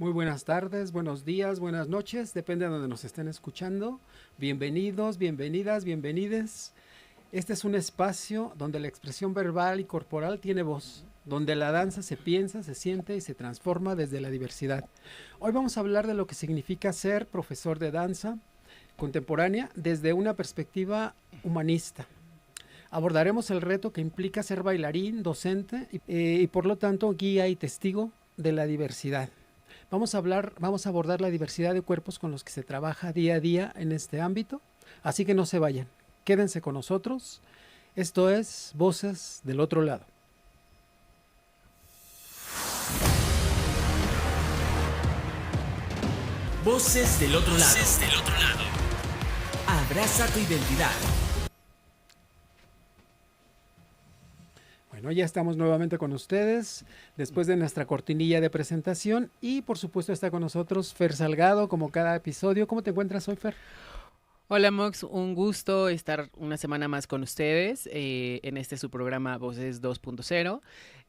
Muy buenas tardes, buenos días, buenas noches, depende de donde nos estén escuchando. Bienvenidos, bienvenidas, bienvenides. Este es un espacio donde la expresión verbal y corporal tiene voz, donde la danza se piensa, se siente y se transforma desde la diversidad. Hoy vamos a hablar de lo que significa ser profesor de danza contemporánea desde una perspectiva humanista. Abordaremos el reto que implica ser bailarín, docente y por lo tanto guía y testigo de la diversidad. Vamos a abordar la diversidad de cuerpos con los que se trabaja día a día en este ámbito, así que no se vayan, quédense con nosotros. Esto es Voces del Otro Lado. Voces del Otro Lado. Voces del Otro Lado. Abraza tu identidad. Bueno, ya estamos nuevamente con ustedes después de nuestra cortinilla de presentación y por supuesto está con nosotros Fer Salgado como cada episodio. ¿Cómo te encuentras hoy, Fer? Hola Mox, un gusto estar una semana más con ustedes en su programa Voces 2.0.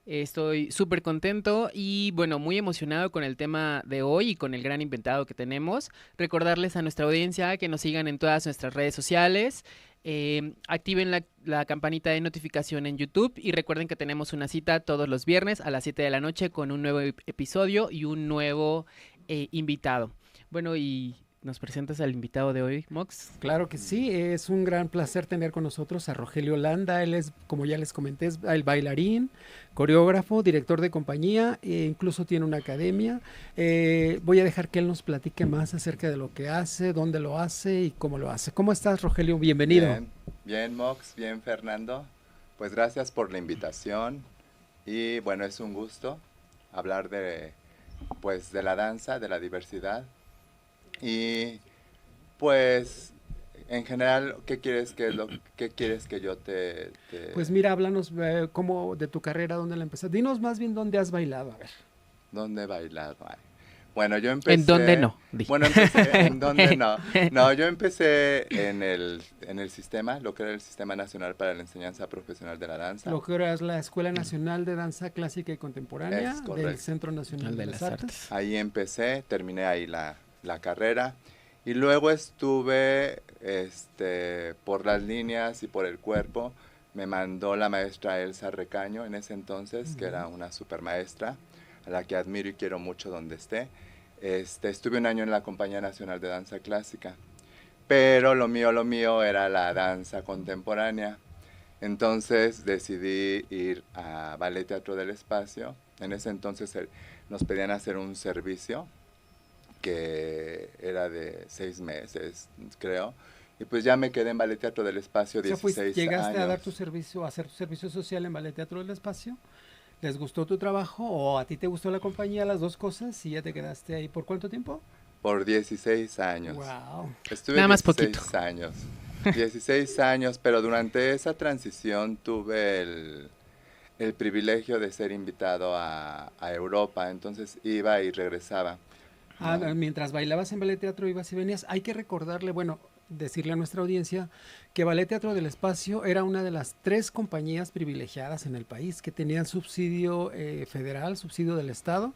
Estoy súper contento y bueno, muy emocionado con el tema de hoy y con el gran invitado que tenemos. Recordarles a nuestra audiencia que nos sigan en todas nuestras redes sociales, activen la campanita de notificación en YouTube y recuerden que tenemos una cita todos los viernes a las 7 de la noche con un nuevo episodio y un nuevo invitado. Bueno, y ¿nos presentas al invitado de hoy, Mox? Claro que sí, es un gran placer tener con nosotros a Rogelio Landa. Él es, como ya les comenté, es el bailarín, coreógrafo, director de compañía, e incluso tiene una academia. Voy a dejar que él nos platique más acerca de lo que hace, dónde lo hace y cómo lo hace. ¿Cómo estás, Rogelio? Bienvenido. Bien, Mox, bien, Fernando. Pues gracias por la invitación y bueno, es un gusto hablar de la danza, de la diversidad. Y pues en general, ¿qué quieres que yo te... Pues mira, háblanos cómo de tu carrera, dónde la empezaste. Dinos más bien dónde has bailado, a ver. ¿Dónde he bailado? Ay. Bueno, yo empecé... ¿En dónde no? Bueno, empecé en dónde no. No, yo empecé en el sistema, lo que era el Sistema Nacional para la Enseñanza Profesional de la Danza. Lo que era la Escuela Nacional de Danza Clásica y Contemporánea Es correcto. del Centro Nacional de las Artes. Ahí empecé, terminé ahí la carrera y luego estuve por las líneas y por el cuerpo. Me mandó la maestra Elsa Recaño en ese entonces, que era una super maestra a la que admiro y quiero mucho donde esté. Estuve un año en la Compañía Nacional de Danza Clásica, pero lo mío era la danza contemporánea. Entonces decidí ir a Ballet Teatro del Espacio. En ese entonces nos pedían hacer un servicio que era de 6 meses, creo. Y pues ya me quedé en Ballet Teatro del Espacio 16 años. ¿Llegaste a dar tu servicio, a hacer tu servicio social en Ballet Teatro del Espacio? ¿Les gustó tu trabajo o a ti te gustó la compañía, las dos cosas, y ya te quedaste ahí por cuánto tiempo? Por 16 años. Wow. Estuve Nada más 16 poquito. años. 16 años, pero durante esa transición tuve el privilegio de ser invitado a Europa, entonces iba y regresaba. ¿No? Mientras bailabas en Ballet Teatro ibas y venías. Hay que recordarle, bueno, decirle a nuestra audiencia que Ballet Teatro del Espacio era una de las 3 compañías privilegiadas en el país que tenían subsidio federal, subsidio del Estado,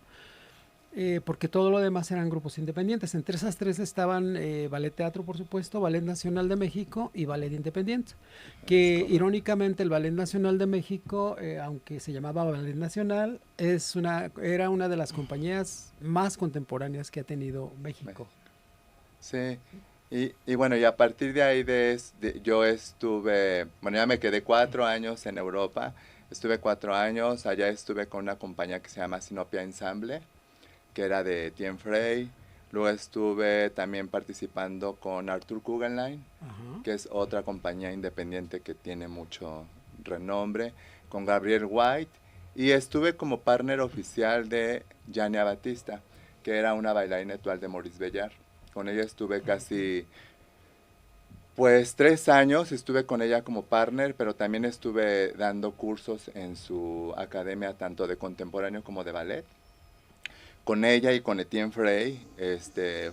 porque todo lo demás eran grupos independientes. Entre esas 3 estaban Ballet Teatro, por supuesto, Ballet Nacional de México y Ballet Independiente, que irónicamente el Ballet Nacional de México, aunque se llamaba Ballet Nacional, era una de las compañías más contemporáneas que ha tenido México. Sí, y bueno, y a partir de ahí yo estuve, bueno, ya me quedé 4 años en Europa, estuve 4 años, allá estuve con una compañía que se llama Sinopia Ensemble, que era de Tien Frey. Luego estuve también participando con Arthur Kugelheim, que es otra compañía independiente que tiene mucho renombre, con Gabriel White, y estuve como partner oficial de Yania Batista, que era una bailarina actual de Maurice Béjart. Con ella estuve casi, pues 3 años, estuve con ella como partner, pero también estuve dando cursos en su academia, tanto de contemporáneo como de ballet. Con ella y con Etienne Frey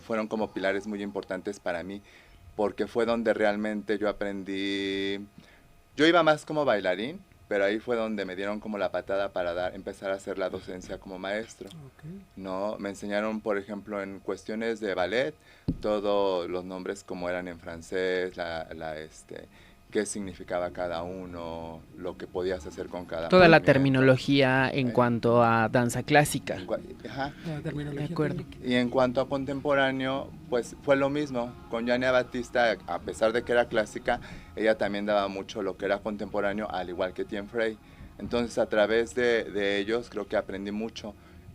fueron como pilares muy importantes para mí, porque fue donde realmente yo aprendí. Yo iba más como bailarín, pero ahí fue donde me dieron como la patada para empezar a hacer la docencia como maestro. Ok. ¿No? Me enseñaron, por ejemplo, en cuestiones de ballet, todos los nombres como eran en francés, qué significaba cada uno, lo que podías hacer con cada Toda la movimiento. terminología en cuanto a danza clásica. Ajá. La terminología De acuerdo. técnica. Y en cuanto a contemporáneo, pues fue lo mismo. Con Yania Batista, a pesar de que era clásica, ella también daba mucho lo que era contemporáneo, al igual que Tien Frey. Entonces, a través de ellos, creo que aprendí mucho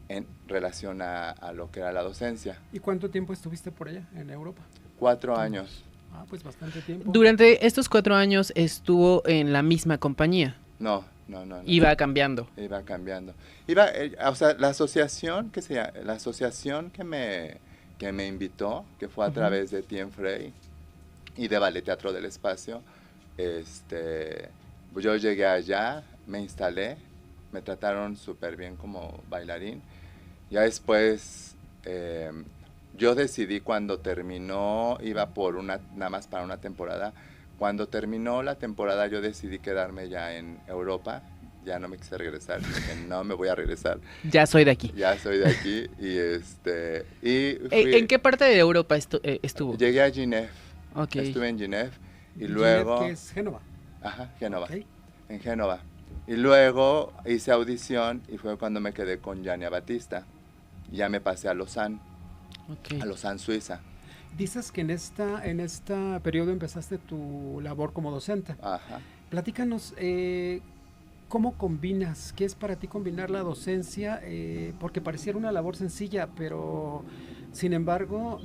en relación a lo que era la docencia. ¿Y cuánto tiempo estuviste por allá, en Europa? 4 años. Ah, pues bastante tiempo. Durante estos 4 años estuvo en la misma compañía. No. Iba cambiando. Iba cambiando. O sea, la asociación que me invitó, que fue a través de Tien Frey y de Ballet Teatro del Espacio, pues yo llegué allá, me instalé, me trataron súper bien como bailarín. Ya después, yo decidí cuando terminó, iba nada más para una temporada. Cuando terminó la temporada yo decidí quedarme ya en Europa, ya no me quise regresar, dije no me voy a regresar, Ya soy de aquí. ya soy de aquí y fui, ¿En qué parte de Europa estuvo? llegué a Ginebra, Ok. estuve en Ginebra y Ginebra, luego, que es Génova. ajá, Génova, Ok. en Génova, y luego hice audición y fue cuando me quedé con Yania Batista, ya me pasé a Lausanne, Ok. Suiza, Dices que en esta periodo empezaste tu labor como docente. ajá. Platícanos, ¿cómo combinas? ¿Qué es para ti combinar la docencia? Porque pareciera una labor sencilla, pero sin embargo,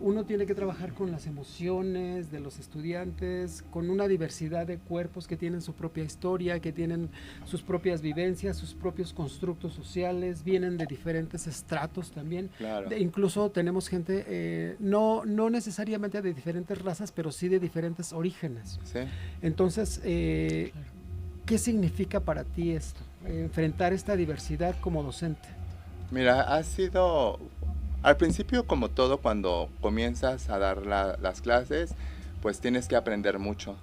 uno tiene que trabajar con las emociones de los estudiantes, con una diversidad de cuerpos que tienen su propia historia, que tienen sus propias vivencias, sus propios constructos sociales, vienen de diferentes estratos también. Claro. Incluso tenemos gente, no necesariamente de diferentes razas, pero sí de diferentes orígenes. ¿Sí? Entonces, ¿qué significa para ti esto? Enfrentar esta diversidad como docente. Mira, ha sido, al principio como todo, cuando comienzas a dar las clases, pues tienes que aprender mucho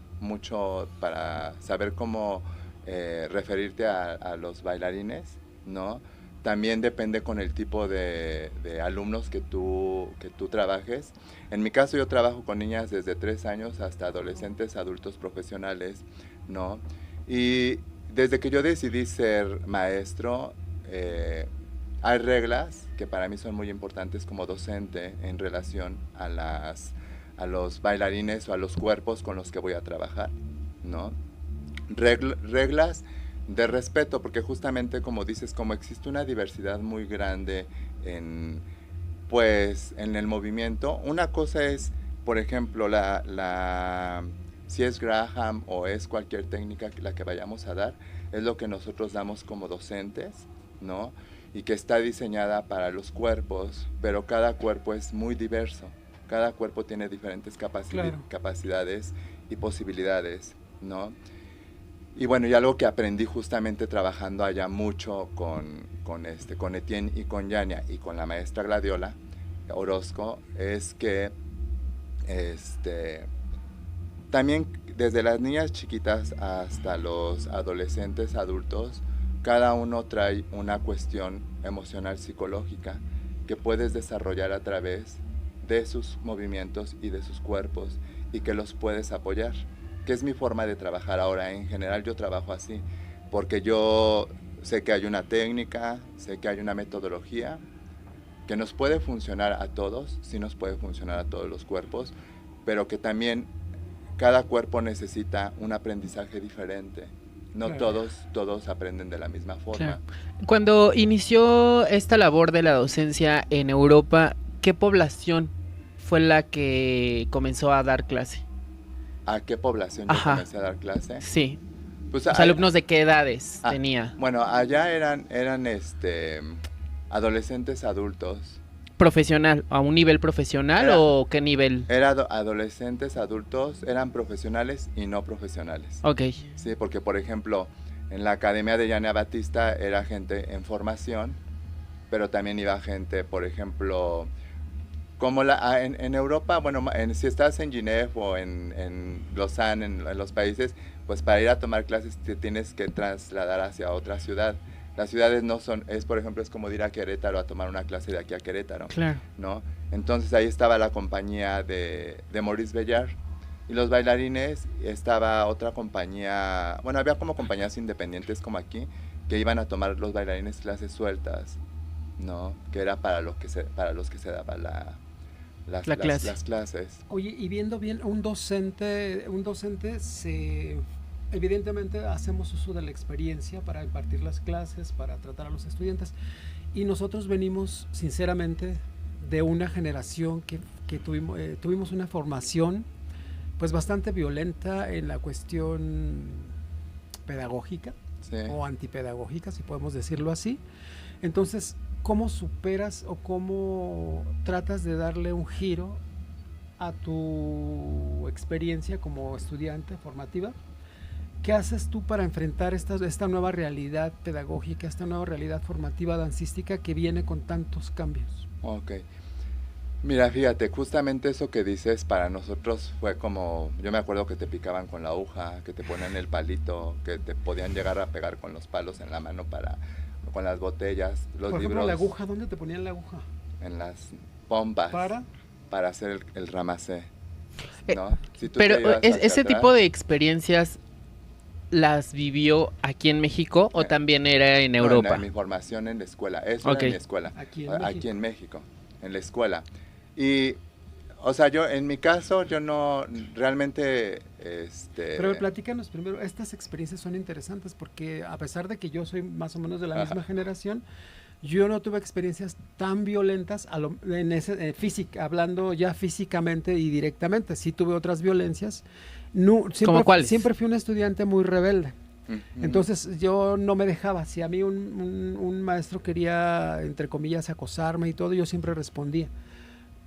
para saber cómo referirte a los bailarines, ¿no? También depende con el tipo de alumnos que tú trabajes. En mi caso yo trabajo con niñas desde 3 años hasta adolescentes, adultos profesionales, ¿no? Y desde que yo decidí ser maestro, hay reglas que para mí son muy importantes como docente en relación a los bailarines o a los cuerpos con los que voy a trabajar, ¿no? Reglas de respeto, porque justamente como dices, como existe una diversidad muy grande en el movimiento, una cosa es, por ejemplo, si es Graham o es cualquier técnica la que vayamos a dar, es lo que nosotros damos como docentes, ¿no? Y que está diseñada para los cuerpos, pero cada cuerpo es muy diverso, cada cuerpo tiene diferentes capacidades y posibilidades, ¿no? Y bueno, y algo que aprendí justamente trabajando allá mucho con Etienne y con Yania y con la maestra Gladiola Orozco, es que también desde las niñas chiquitas hasta los adolescentes adultos, cada uno trae una cuestión emocional psicológica que puedes desarrollar a través de sus movimientos y de sus cuerpos y que los puedes apoyar, que es mi forma de trabajar ahora. En general yo trabajo así, porque yo sé que hay una técnica, sé que hay una metodología que nos puede funcionar a todos, sí nos puede funcionar a todos los cuerpos, pero que también cada cuerpo necesita un aprendizaje diferente. No todos aprenden de la misma forma. Claro. Cuando inició esta labor de la docencia en Europa, ¿qué población fue la que comenzó a dar clase? ¿A qué población yo comencé a dar clase? Sí. Pues, ¿Los alumnos de qué edades tenía? Bueno, allá eran adolescentes adultos. ¿Profesional? ¿A un nivel profesional o qué nivel? Adolescentes adultos, eran profesionales y no profesionales. Ok. Sí, porque por ejemplo, en la Academia de Yania Batista era gente en formación, pero también iba gente, por ejemplo, como en Europa, bueno, si estás en Ginebra o en Lausanne, en los países, pues para ir a tomar clases te tienes que trasladar hacia otra ciudad. Las ciudades no son, por ejemplo, es como ir a Querétaro a tomar una clase de aquí a Querétaro, Claro. ¿no? Entonces ahí estaba la compañía de Maurice Bellard y los bailarines, estaba otra compañía, bueno, había como compañías independientes como aquí, que iban a tomar los bailarines clases sueltas, ¿no? Que era para los que se daba las clases. Oye, y viendo bien, un docente evidentemente hacemos uso de la experiencia para impartir las clases, para tratar a los estudiantes, y nosotros venimos sinceramente de una generación que tuvimos una formación pues bastante violenta en la cuestión pedagógica, Sí. o antipedagógica, si podemos decirlo así. Entonces, ¿cómo superas o cómo tratas de darle un giro a tu experiencia como estudiante formativa? ¿Qué haces tú para enfrentar esta nueva realidad pedagógica, esta nueva realidad formativa dancística que viene con tantos cambios? Ok. Mira, fíjate, justamente eso que dices para nosotros fue como, yo me acuerdo que te picaban con la aguja, que te ponían el palito, que te podían llegar a pegar con los palos en la mano con las botellas, los Por libros. ejemplo, la aguja, ¿dónde te ponían la aguja? En las pompas. Para hacer el ramacé, ¿no? Si tú Pero te ibas hacia ese atrás, tipo de experiencias las vivió aquí en México o también era en no, Europa. en mi formación en la escuela, eso Ok. era en mi escuela, Aquí en México, en la escuela. Y, o sea, en mi caso, yo no realmente, Pero platícanos primero, estas experiencias son interesantes porque a pesar de que yo soy más o menos de la Ajá. misma generación, yo no tuve experiencias tan violentas hablando ya físicamente y directamente. Sí tuve otras violencias. No, ¿Cómo cuáles? Siempre fui un estudiante muy rebelde. Ujú. Entonces yo no me dejaba. Si a mí un maestro quería, entre comillas, acosarme y todo, yo siempre respondía.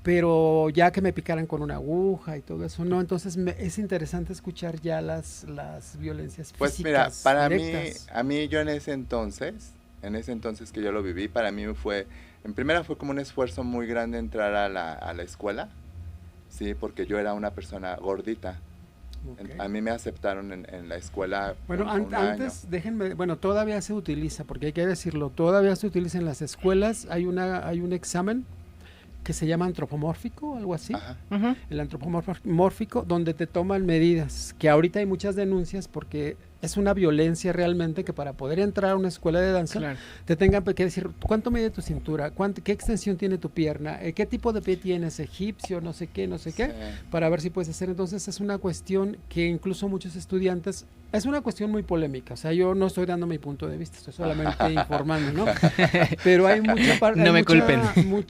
Pero ya que me picaran con una aguja y todo eso, no. Entonces es interesante escuchar ya las violencias físicas. Pues mira, para directas. mí yo en ese entonces que yo lo viví, para mí en primera fue como un esfuerzo muy grande entrar a la escuela, sí, porque yo era una persona gordita. Ok. A mí me aceptaron en la escuela. Bueno, un antes, déjenme, bueno, todavía se utiliza, porque hay que decirlo, todavía se utiliza en las escuelas, hay un examen que se llama antropomórfico, algo así. Ajá. Ujú. El antropomórfico, donde te toman medidas, que ahorita hay muchas denuncias porque es una violencia realmente que para poder entrar a una escuela de danza Claro. te tengan que decir cuánto mide tu cintura, qué extensión tiene tu pierna, qué tipo de pie tienes, egipcio, no sé qué, Sí. para ver si puedes hacer. Entonces es una cuestión que incluso muchos estudiantes, es una cuestión muy polémica, o sea, yo no estoy dando mi punto de vista, estoy solamente informando, ¿no? Pero hay mucha parte, No me culpen.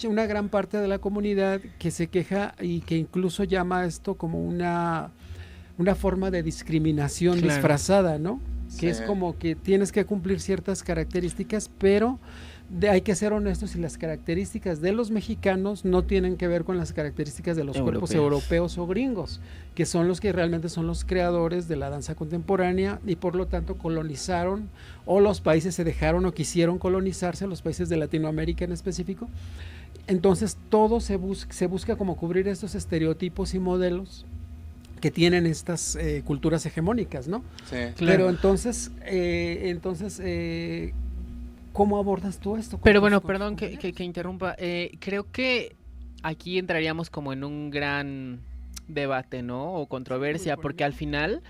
una gran parte de la comunidad que se queja y que incluso llama esto como una forma de discriminación Claro. disfrazada, ¿no? Que es Sí. como que tienes que cumplir ciertas características, pero hay que ser honestos y las características de los mexicanos no tienen que ver con las características de los cuerpos europeos o gringos, que son los que realmente son los creadores de la danza contemporánea y por lo tanto colonizaron, o los países se dejaron o quisieron colonizarse, los países de Latinoamérica en específico. Entonces todo se busca como cubrir estos estereotipos y modelos que tienen estas culturas hegemónicas, ¿no? Sí. Pero entonces, ¿cómo abordas tú esto? Pero bueno, perdón que interrumpa. Creo que aquí entraríamos como en un gran debate, ¿no? O controversia, porque al final,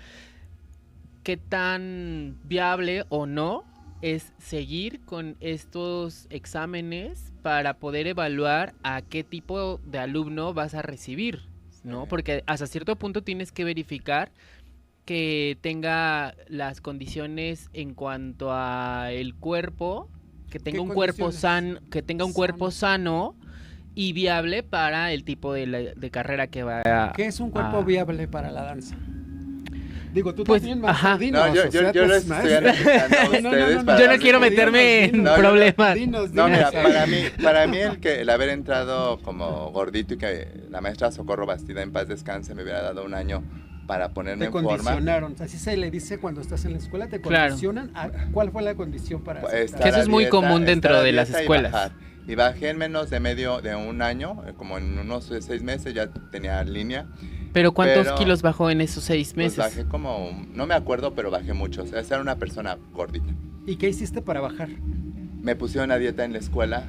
¿qué tan viable o no es seguir con estos exámenes para poder evaluar a qué tipo de alumno vas a recibir, ¿no? Sí. Porque hasta cierto punto tienes que verificar que tenga las condiciones en cuanto a el cuerpo, que tenga un cuerpo condiciones? cuerpo sano y viable para el tipo de carrera que va a... ¿Qué es un cuerpo a- viable para la danza? Digo, tú Pues, también, ajá. dinos, No, yo o sea, lo tú eres estoy maestra. analizando a ustedes. para Yo no darle- quiero meterme en dinos, problemas. Dinos, No, mira, dinos. para mí el haber entrado como gordito y que la maestra Socorro Bastida en paz descanse me hubiera dado un año para ponerme Te en forma. condicionaron, así se le dice cuando estás en la escuela, te Claro. condicionan. ¿Cuál fue la condición para Estar aceptar? Que eso a es muy común dentro estar a de las dieta y escuelas. bajar. Y bajé en menos de un año, como en unos 6 meses ya tenía línea. ¿Pero cuántos kilos bajó en esos 6 meses? Pues bajé como, no me acuerdo, pero bajé mucho. O sea, era una persona gordita. ¿Y qué hiciste para bajar? Me pusieron a dieta en la escuela.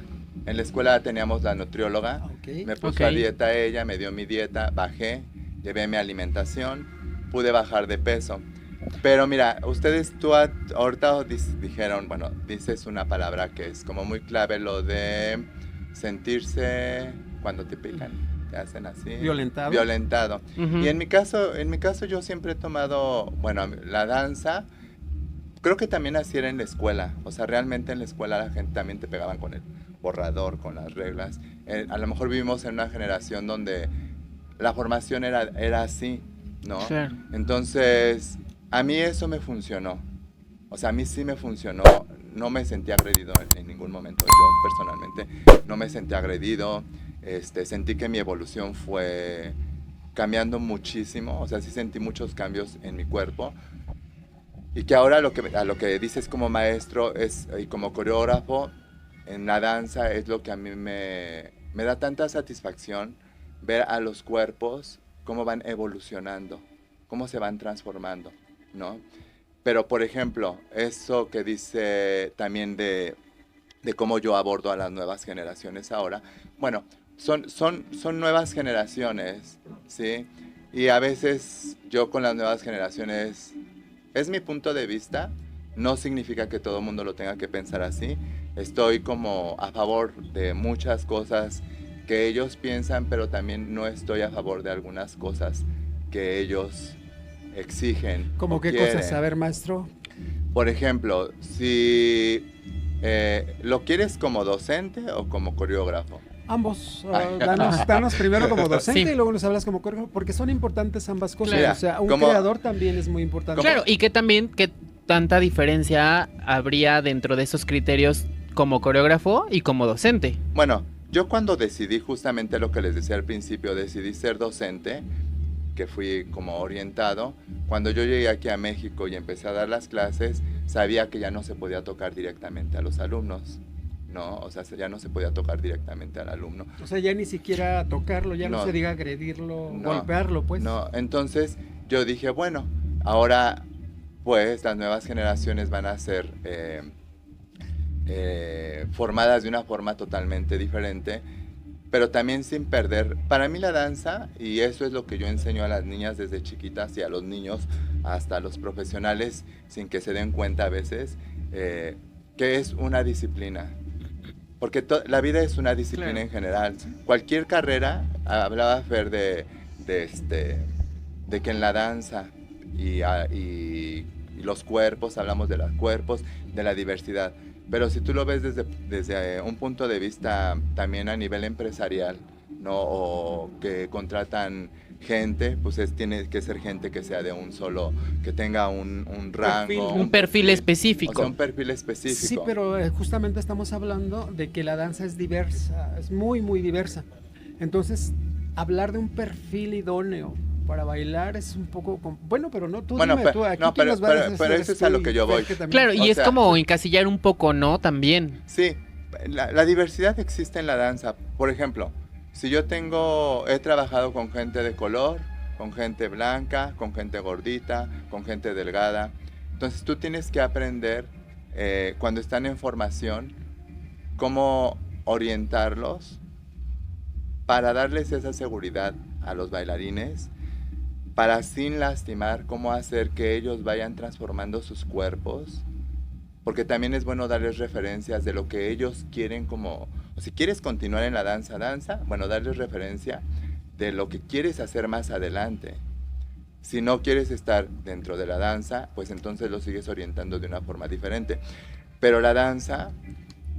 En la escuela teníamos la nutrióloga. Ok. Me puso a dieta ella, me dio mi dieta, bajé, llevé mi alimentación, pude bajar de peso. Pero mira, ahorita dijeron, bueno, dices una palabra que es como muy clave, lo de sentirse cuando te pican, te hacen así. Violentado. Violentado. Ujú. Y en mi caso yo siempre he tomado, bueno, la danza, creo que también así era en la escuela. O sea, realmente en la escuela la gente también te pegaban con el borrador, con las reglas. A lo mejor vivimos en una generación donde la formación era así, ¿no? Claro. Entonces, a mí eso me funcionó. O sea, a mí sí me funcionó. No me sentí agredido en ningún momento. Yo personalmente no me sentí agredido. Sentí que mi evolución fue cambiando muchísimo. O sea, sí sentí muchos cambios en mi cuerpo. Y que ahora a lo que dices como maestro y como coreógrafo en la danza es lo que a mí me da tanta satisfacción ver a los cuerpos cómo van evolucionando, cómo se van transformando, ¿no? Pero, por ejemplo, eso que dice también de cómo yo abordo a las nuevas generaciones ahora, bueno, son nuevas generaciones, ¿sí? Y a veces yo con las nuevas generaciones, es mi punto de vista, no significa que todo el mundo lo tenga que pensar así. Estoy como a favor de muchas cosas que ellos piensan, pero también no estoy a favor de algunas cosas que ellos exigen. ¿Cómo qué quieren. cosas? A ver, maestro. Por ejemplo, si lo quieres como docente o como coreógrafo. Ambos. Danos primero como docente Sí. y luego nos hablas como coreógrafo, porque son importantes ambas cosas. Claro. O sea, un Como- creador también es muy importante. Claro, y que también, ¿qué tanta diferencia habría dentro de esos criterios como coreógrafo y como docente? Bueno, yo cuando decidí justamente lo que les decía al principio, decidí ser docente, que fui como orientado, cuando yo llegué aquí a México y empecé a dar las clases, sabía que ya no se podía tocar directamente a los alumnos, ¿no? O sea, ya no se podía tocar directamente al alumno. O sea, ya ni siquiera tocarlo, ya no No. se diga agredirlo, No. golpearlo, pues. No, entonces yo dije, bueno, ahora pues las nuevas generaciones van a ser formadas de una forma totalmente diferente, pero también sin perder. Para mí la danza, y eso es lo que yo enseño a las niñas desde chiquitas y a los niños, hasta los profesionales, sin que se den cuenta a veces, que es una disciplina. Porque la vida es una disciplina Claro. en general. Cualquier carrera, hablaba Fer de que en la danza y los cuerpos, hablamos de los cuerpos, de la diversidad. Pero si tú lo ves desde un punto de vista también a nivel empresarial, ¿no? O que contratan gente, pues tiene que ser gente que sea de un solo, que tenga un rango. Un perfil específico. O sea, un perfil específico. Sí, pero justamente estamos hablando de que la danza es diversa, es muy, muy diversa. Entonces, hablar de un perfil idóneo para bailar es un poco... Bueno, pero no, tú Bueno, dime, tú, aquí no, quien pero- nos va a pero- decir pero eres eso es tú a lo y que yo Fer, voy. que también- Claro, y O es sea- como encasillar un poco, ¿no? También. Sí, la diversidad existe en la danza. Por ejemplo, si yo he trabajado con gente de color, con gente blanca, con gente gordita, con gente delgada. Entonces tú tienes que aprender, cuando están en formación, cómo orientarlos para darles esa seguridad a los bailarines, para sin lastimar, cómo hacer que ellos vayan transformando sus cuerpos. Porque también es bueno darles referencias de lo que ellos quieren o si quieres continuar en la danza, bueno, darles referencia de lo que quieres hacer más adelante. Si no quieres estar dentro de la danza, pues entonces lo sigues orientando de una forma diferente. Pero la danza,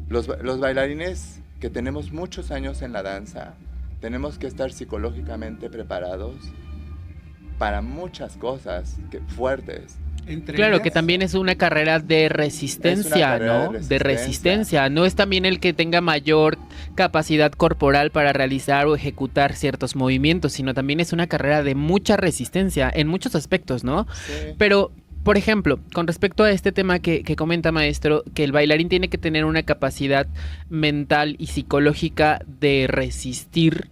los bailarines que tenemos muchos años en la danza, tenemos que estar psicológicamente preparados para muchas cosas fuertes. Entre Claro, ellas, que también es una carrera de resistencia, carrera ¿no? de De resistencia. No es también el que tenga mayor capacidad corporal para realizar o ejecutar ciertos movimientos, sino también es una carrera de mucha resistencia en muchos aspectos, ¿no? Sí. Pero por ejemplo, con respecto a este tema que comenta maestro, que el bailarín tiene que tener una capacidad mental y psicológica de resistir,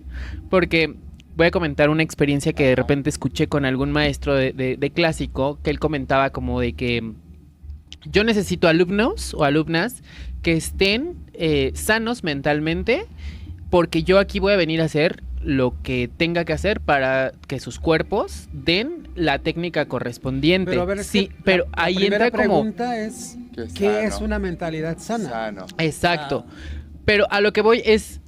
porque voy a comentar una experiencia que de repente escuché con algún maestro de clásico, que él comentaba como de que yo necesito alumnos o alumnas que estén sanos mentalmente, porque yo aquí voy a venir a hacer lo que tenga que hacer para que sus cuerpos den la técnica correspondiente. Pero a ver, sí, pero la ahí primera entra como... pregunta es, Que ¿qué sano. es una mentalidad sana? Sano. Exacto. Pero a lo que voy es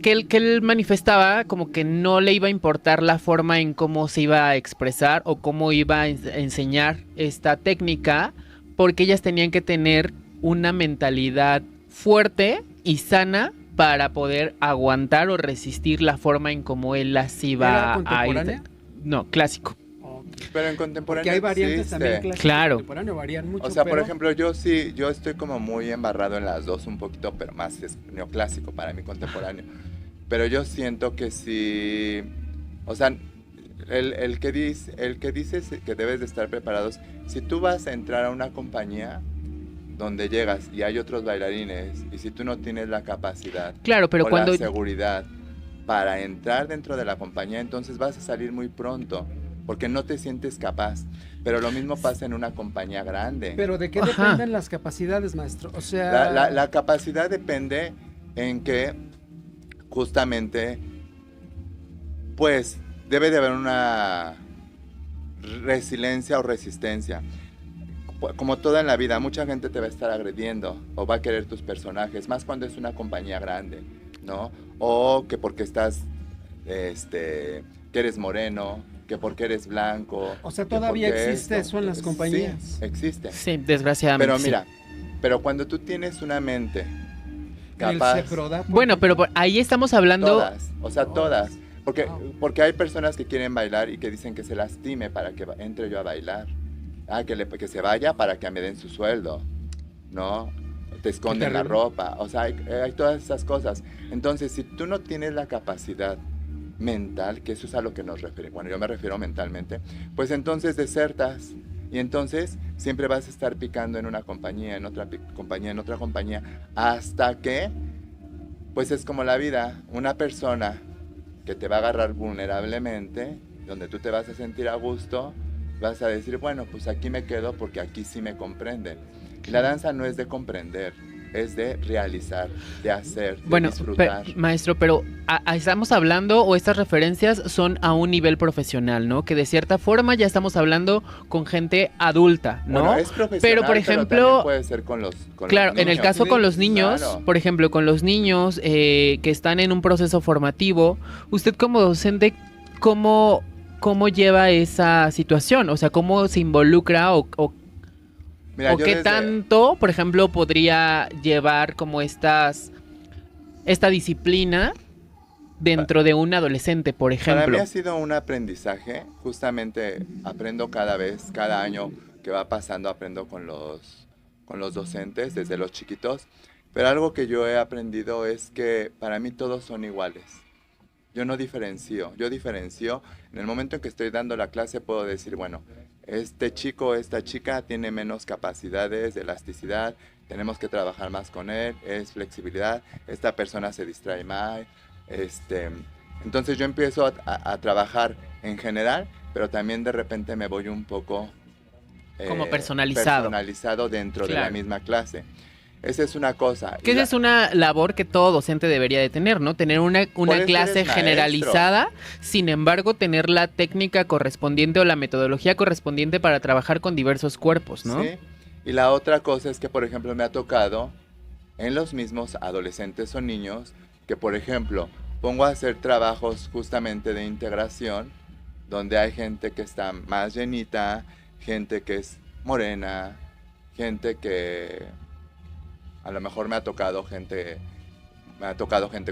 que él manifestaba como que no le iba a importar la forma en cómo se iba a expresar o cómo iba a enseñar esta técnica, porque ellas tenían que tener una mentalidad fuerte y sana para poder aguantar o resistir la forma en cómo él las ¿Era iba a ir. contemporánea? No, clásico. Ok. Pero en contemporáneo Porque hay variantes existe. también clásicas y Claro. contemporáneas, varían mucho. O sea, por pero- ejemplo, yo estoy como muy embarrado en las dos un poquito, pero más es neoclásico para mí contemporáneo. Pero yo siento que sí, o sea, el que dices que debes de estar preparados, si tú vas a entrar a una compañía donde llegas y hay otros bailarines, y si tú no tienes la capacidad Claro, pero o cuando... la seguridad para entrar dentro de la compañía, entonces vas a salir muy pronto, porque no te sientes capaz. Pero lo mismo pasa en una compañía grande. Pero ¿de qué Ajá. dependen las capacidades, maestro? O sea... La capacidad depende en que justamente, pues, debe de haber una resiliencia o resistencia. Como toda en la vida, mucha gente te va a estar agrediendo o va a querer tus personajes, más cuando es una compañía grande, ¿no? O que porque estás, que eres moreno, que porque eres blanco. O sea, que todavía porque existe eso en las compañías. Sí, existe. Sí, desgraciadamente. Pero sí. mira, pero cuando tú tienes una mente En el capaz... CEPRODA, por Bueno, pero ejemplo. ahí estamos hablando... Todas, o sea, todas. Wow. Porque hay personas que quieren bailar y que dicen que se lastime para que entre yo a bailar. Que se vaya para que me den su sueldo, ¿no? Te esconden la terrible. ropa, o sea, hay todas esas cosas. Entonces, si tú no tienes la capacidad mental, que eso es a lo que nos refiere, bueno, yo me refiero mentalmente, pues entonces desertas. Y entonces siempre vas a estar picando en una compañía, en otra compañía, en otra compañía, hasta que, pues es como la vida, una persona que te va a agarrar vulnerablemente, donde tú te vas a sentir a gusto, vas a decir, bueno, pues aquí me quedo porque aquí sí me comprenden. Y la danza no es de comprender, es de realizar, de hacer, de Bueno, disfrutar. maestro, pero estamos hablando o estas referencias son a un nivel profesional, ¿no? Que de cierta forma ya estamos hablando con gente adulta, ¿no? Bueno, es profesional, pero por ejemplo, también puede ser con los claro, en el niños. caso con los niños, Claro. por ejemplo, con los niños que están en un proceso formativo, usted como docente, ¿cómo lleva esa situación? O sea, ¿cómo se involucra Mira, o yo qué desde- tanto, por ejemplo, podría llevar como esta disciplina dentro de un adolescente, por Para mí ejemplo? ha sido un aprendizaje, justamente aprendo cada vez, cada año que va pasando aprendo con los docentes desde los chiquitos, pero algo que yo he aprendido es que para mí todos son iguales. Yo no diferencio, yo diferencio, en el momento en que estoy dando la clase puedo decir, bueno, este chico o esta chica tiene menos capacidades de elasticidad, tenemos que trabajar más con él, es flexibilidad, esta persona se distrae más, entonces yo empiezo a trabajar en general, pero también de repente me voy un poco Como personalizado. personalizado dentro de la Claro. misma clase. Esa es una cosa. Que esa es una labor que todo docente debería de tener, ¿no? Tener una eso eres clase maestro. generalizada, sin embargo, tener la técnica correspondiente o la metodología correspondiente para trabajar con diversos cuerpos, ¿no? Sí. Y la otra cosa es que, por ejemplo, me ha tocado en los mismos adolescentes o niños que, por ejemplo, pongo a hacer trabajos justamente de integración, donde hay gente que está más llenita, gente que es morena, gente que a lo mejor me ha tocado gente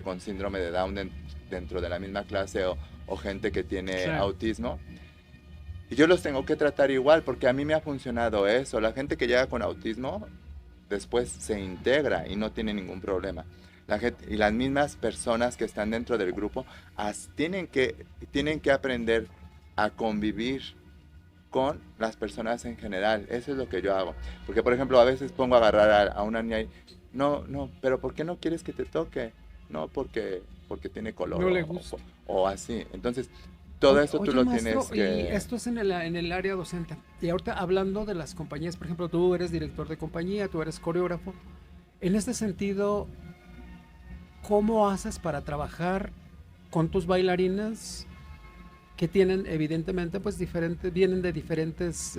con síndrome de Down dentro de la misma clase o gente que tiene Claro. autismo. Y yo los tengo que tratar igual porque a mí me ha funcionado eso. La gente que llega con autismo después se integra y no tiene ningún problema. Y las mismas personas que están dentro del grupo tienen que aprender a convivir con las personas en general. Eso es lo que yo hago. Porque, por ejemplo, a veces pongo a agarrar a una niña y, no, pero ¿por qué no quieres que te toque? No, porque tiene color. No le gusta. O así. Entonces, todo eso tú lo maestro, tienes que... Y esto es en el área docente. Y ahorita hablando de las compañías, por ejemplo, tú eres director de compañía, tú eres coreógrafo. En este sentido, ¿cómo haces para trabajar con tus bailarinas que tienen evidentemente pues vienen de diferentes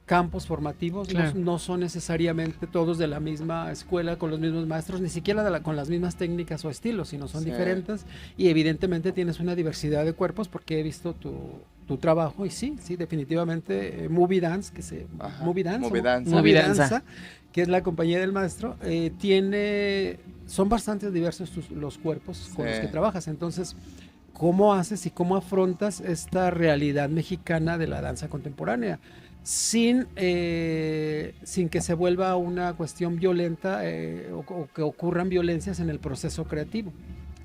campos formativos, Claro. no son necesariamente todos de la misma escuela, con los mismos maestros, ni siquiera con las mismas técnicas o estilos, sino son Sí. diferentes, y evidentemente tienes una diversidad de cuerpos, porque he visto tu trabajo, y sí, definitivamente Movie Dance, Ajá, Movie Dance, Movie Dance. Movie Danza. que es la compañía del maestro, son bastante diversos los cuerpos con los Sí. que trabajas. Entonces, ¿cómo haces y cómo afrontas esta realidad mexicana de la danza contemporánea sin que se vuelva una cuestión violenta o que ocurran violencias en el proceso creativo?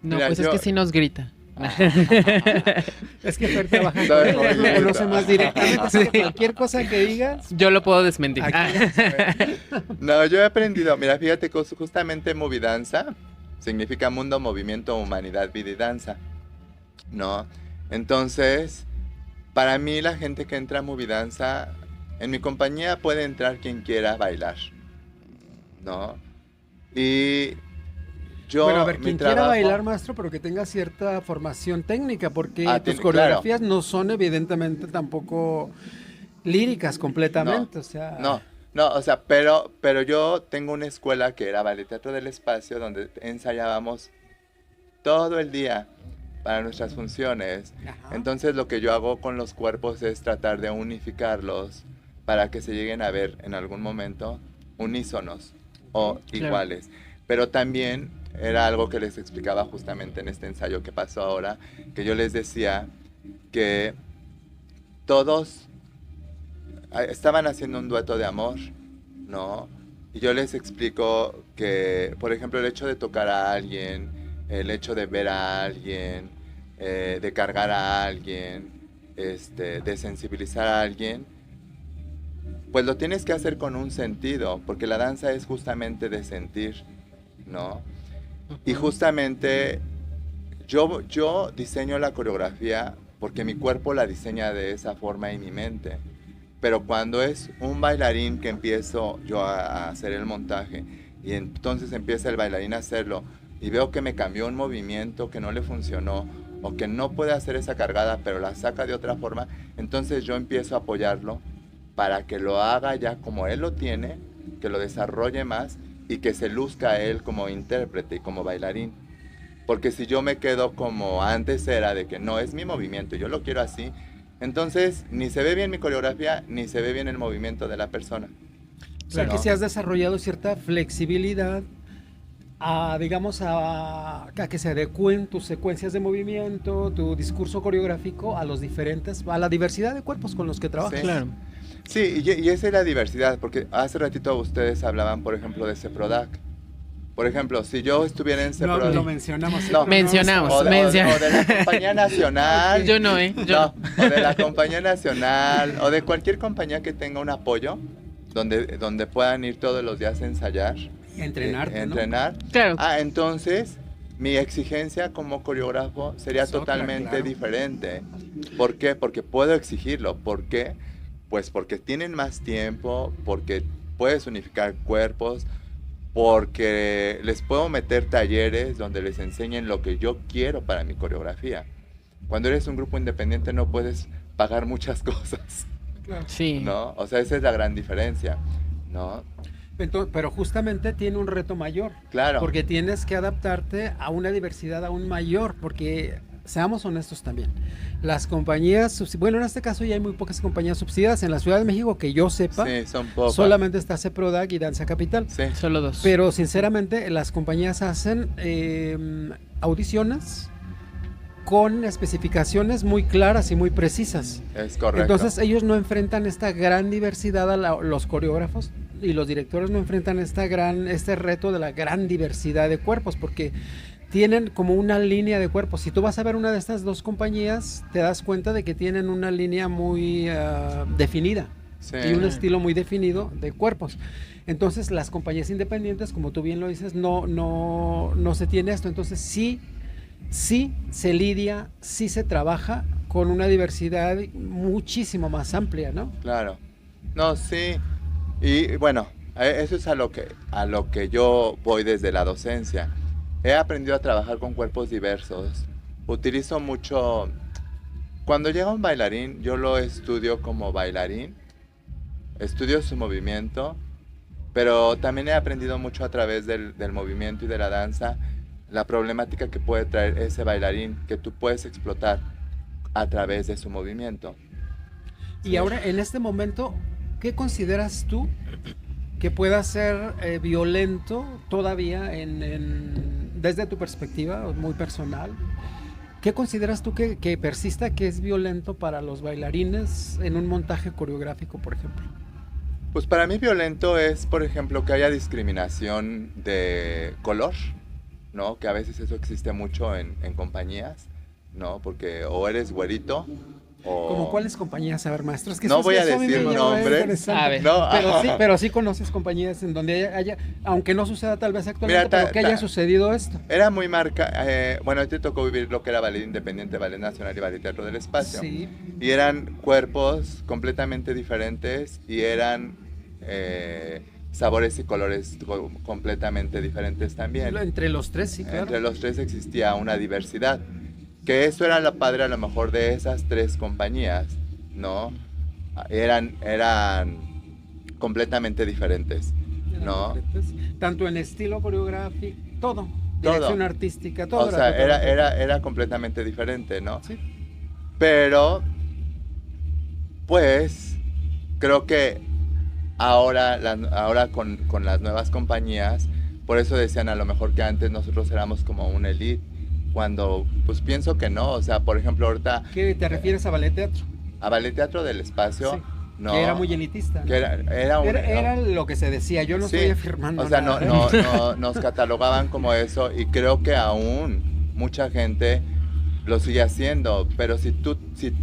No, Mira, pues es que sí nos grita. Es que Fer trabaja No, con él, no, él lo no, conoce no. más directamente, así que Sí. cualquier cosa que digas, Yo lo puedo desmentir. No, yo he aprendido, mira, fíjate que justamente Movidanza significa mundo, movimiento, humanidad, vida y danza, ¿no? Entonces, para mí la gente que entra a Movidanza, en mi compañía puede entrar quien quiera bailar, ¿no? Y yo, bueno, a ver, mi quien quiera trabajo- bailar, maestro, pero que tenga cierta formación técnica, porque tus tiene- coreografías no son evidentemente tampoco líricas completamente, No, o sea... No, o sea, pero yo tengo una escuela que era Ballet Teatro del Espacio, donde ensayábamos todo el día para nuestras funciones. Ajá. Entonces lo que yo hago con los cuerpos es tratar de unificarlos para que se lleguen a ver en algún momento unísonos o Claro. iguales. Pero también era algo que les explicaba justamente en este ensayo que pasó ahora, que yo les decía que todos estaban haciendo un dueto de amor, ¿no? Y yo les explico que, por ejemplo, el hecho de tocar a alguien, el hecho de ver a alguien, de cargar a alguien, de sensibilizar a alguien, pues lo tienes que hacer con un sentido, porque la danza es justamente de sentir, ¿no? Y justamente yo diseño la coreografía porque mi cuerpo la diseña de esa forma y mi mente. Pero cuando es un bailarín que empiezo yo a hacer el montaje y entonces empieza el bailarín a hacerlo y veo que me cambió un movimiento que no le funcionó o que no puede hacer esa cargada pero la saca de otra forma, entonces yo empiezo a apoyarlo para que lo haga ya como él lo tiene, que lo desarrolle más y que se luzca él como intérprete y como bailarín. Porque si yo me quedo como antes era de que no, es mi movimiento, yo lo quiero así, entonces ni se ve bien mi coreografía, ni se ve bien el movimiento de la persona. O sea, ¿no? que si has desarrollado cierta flexibilidad digamos, a que se adecúen tus secuencias de movimiento, tu discurso coreográfico a la diversidad de cuerpos con los que trabajas. Sí. Claro. Sí, y esa es la diversidad, porque hace ratito ustedes hablaban, por ejemplo, de CEPRODAC. Por ejemplo, si yo estuviera en No, CEPRODAC... lo mencionamos. No. pero no Mencionamos. vamos a- O de la Compañía Nacional. Yo no, ¿eh? Yo No, o de la Compañía Nacional, o de cualquier compañía que tenga un apoyo, donde puedan ir todos los días a ensayar. Entrenarte, ¿no? Entrenar. Claro. Entonces, mi exigencia como coreógrafo sería Es otra, totalmente claro. diferente. ¿Por qué? Porque puedo exigirlo. ¿Por qué? Pues porque tienen más tiempo, porque puedes unificar cuerpos, porque les puedo meter talleres donde les enseñen lo que yo quiero para mi coreografía. Cuando eres un grupo independiente no puedes pagar muchas cosas, Sí. ¿no? O sea, esa es la gran diferencia, ¿no? Pero justamente tiene un reto mayor. Claro. Porque tienes que adaptarte a una diversidad aún mayor, porque seamos honestos también. Las compañías, bueno, en este caso ya hay muy pocas compañías subsidiadas. En la Ciudad de México, que yo sepa, Sí, son pocas. solamente está CEPRODAC y Danza Capital. Sí. Solo dos. Pero sinceramente las compañías hacen audiciones con especificaciones muy claras y muy precisas. Es correcto. Entonces ellos no enfrentan esta gran diversidad, los coreógrafos y los directores no enfrentan este reto de la gran diversidad de cuerpos, porque tienen como una línea de cuerpos. Si tú vas a ver una de estas dos compañías, te das cuenta de que tienen una línea muy definida Sí. y un estilo muy definido de cuerpos. Entonces, las compañías independientes, como tú bien lo dices, no se tiene esto. Entonces, sí se lidia, sí se trabaja con una diversidad muchísimo más amplia, ¿no? Claro. No, sí. Y bueno, eso es a lo que yo voy desde la docencia. He aprendido a trabajar con cuerpos diversos. Utilizo mucho... Cuando llega un bailarín, yo lo estudio como bailarín. Estudio su movimiento. Pero también he aprendido mucho a través del movimiento y de la danza, la problemática que puede traer ese bailarín que tú puedes explotar a través de su movimiento. Y ahora, en este momento, ¿qué consideras tú que pueda ser violento todavía desde tu perspectiva muy personal? ¿Qué consideras tú que persista que es violento para los bailarines en un montaje coreográfico, por ejemplo? Pues para mí violento es, por ejemplo, que haya discriminación de color, ¿no? Que a veces eso existe mucho en compañías, ¿no? Porque o eres güerito o... ¿Como cuáles compañías? A ver, maestro, es que No eso- voy a eso mí me decir lleva nombres. interesante. A ver. No, Pero sí conoces compañías en donde haya, aunque no suceda tal vez actualmente, Mira, pero que haya sucedido esto. Era muy bueno, a ti te tocó vivir lo que era Ballet Independiente, Ballet Nacional y Ballet Teatro del Espacio. Sí. Y eran cuerpos completamente diferentes y eran sabores y colores completamente diferentes también. Entre los tres, sí, claro. Entre los tres existía una diversidad. Que eso era lo padre a lo mejor de esas tres compañías, ¿no? Eran completamente diferentes, ¿no? Tanto en estilo coreográfico, todo. Todo. Dirección artística, todo. O sea, totalmente- era completamente diferente, ¿no? Sí. Pero, pues, creo que ahora con las nuevas compañías, por eso decían a lo mejor que antes nosotros éramos como un elite, cuando pues pienso que no, o sea, por ejemplo, ahorita ¿Qué te refieres a ballet teatro? a Ballet Teatro del Espacio, Sí. no, Que era muy elitista, ¿no? que era un... Era lo que se decía, yo no Sí, estoy afirmando o sea, nada. nos catalogaban como eso y creo que aún mucha gente lo sigue haciendo, pero si tú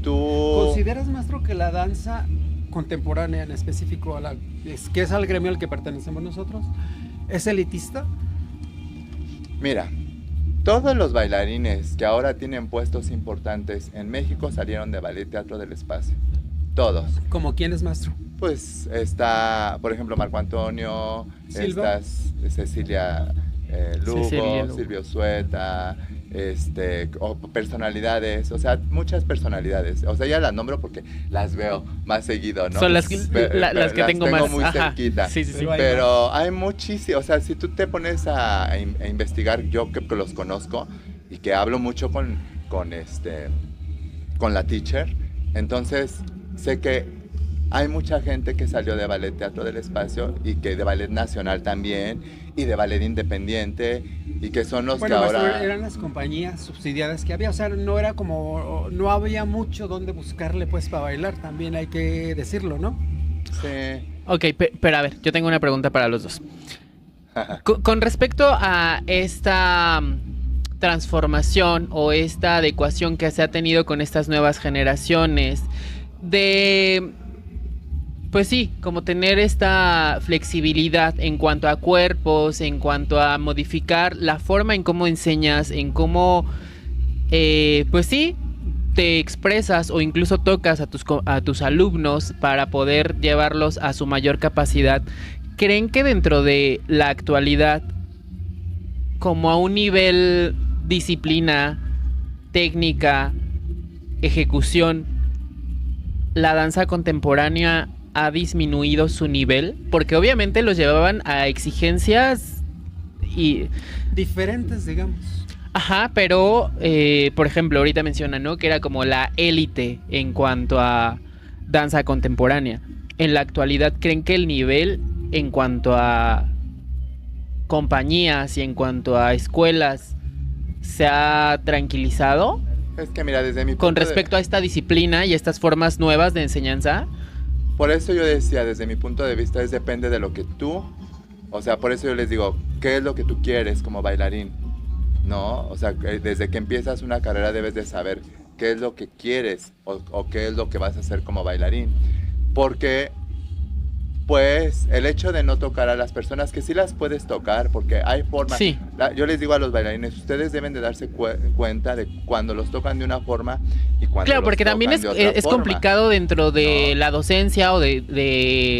¿Consideras, maestro, que la danza contemporánea en específico, que es al gremio al que pertenecemos nosotros, es elitista? Mira, todos los bailarines que ahora tienen puestos importantes en México salieron de Ballet Teatro del Espacio. Todos. ¿Como quién es, maestro? Pues está, por ejemplo, Marco Antonio, Silva. está Cecilia Lugo, Cecilia Lugo. Silvio Sueta, o personalidades, o sea, muchas personalidades. O sea, ya las nombro porque las veo más seguido, ¿no? Son las que tengo más. muy Ajá. cerquita. Sí, sí, sí. Pero hay muchísimo, o sea, si tú te pones a investigar, yo que los conozco y que hablo mucho con la teacher, entonces sé que hay mucha gente que salió de Ballet Teatro del Espacio y que de Ballet Nacional también y de Ballet Independiente y que son los Bueno, que maestro, ahora... eran las compañías subsidiadas que había, o sea, no era como, no había mucho donde buscarle pues para bailar, también hay que decirlo, ¿no? Sí. Ok, pero a ver, yo tengo una pregunta para los dos. Con respecto a esta transformación o esta adecuación que se ha tenido con estas nuevas generaciones de, pues sí, como tener esta flexibilidad en cuanto a cuerpos, en cuanto a modificar la forma en cómo enseñas, en cómo, pues sí, te expresas o incluso tocas a tus alumnos para poder llevarlos a su mayor capacidad. ¿Creen que dentro de la actualidad, como a un nivel disciplina, técnica, ejecución, la danza contemporánea ha disminuido su nivel? Porque obviamente los llevaban a exigencias y... Diferentes, digamos. Ajá, pero por ejemplo, ahorita mencionan, ¿no?, que era como la élite en cuanto a danza contemporánea. En la actualidad, ¿creen que el nivel en cuanto a compañías y en cuanto a escuelas se ha tranquilizado Es que mira, desde mi punto con respecto a esta disciplina y estas formas nuevas de enseñanza? Por eso yo decía, desde mi punto de vista, depende de lo que tú... O sea, por eso yo les digo, ¿qué es lo que tú quieres como bailarín? ¿no? O sea, desde que empiezas una carrera debes de saber qué es lo que quieres o qué es lo que vas a hacer como bailarín. Porque, pues, el hecho de no tocar a las personas, que sí las puedes tocar, porque hay formas. Sí. Yo les digo a los bailarines, ustedes deben de darse cuenta de cuando los tocan de una forma y cuando Claro, los porque también tocan es, de otra es forma. complicado dentro de No. la docencia o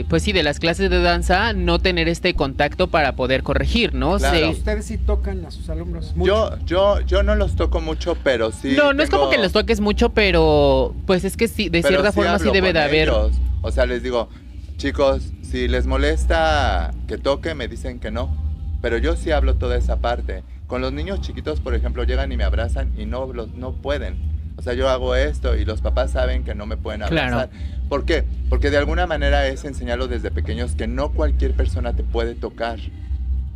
pues sí, de las clases de danza, no tener este contacto para poder corregir, ¿no? Claro. Sí. Ustedes sí tocan a sus alumnos mucho. Yo no los toco mucho, pero sí. No es como que los toques mucho, pero pues es que sí, de pero cierta forma sí hablo debe con de haber. ellos. O sea, les digo, chicos, si les molesta que toque, me dicen que no. Pero yo sí hablo toda esa parte. Con los niños chiquitos, por ejemplo, llegan y me abrazan y no pueden. O sea, yo hago esto y los papás saben que no me pueden abrazar. Claro. ¿Por qué? Porque de alguna manera es enseñarlos desde pequeños que no cualquier persona te puede tocar,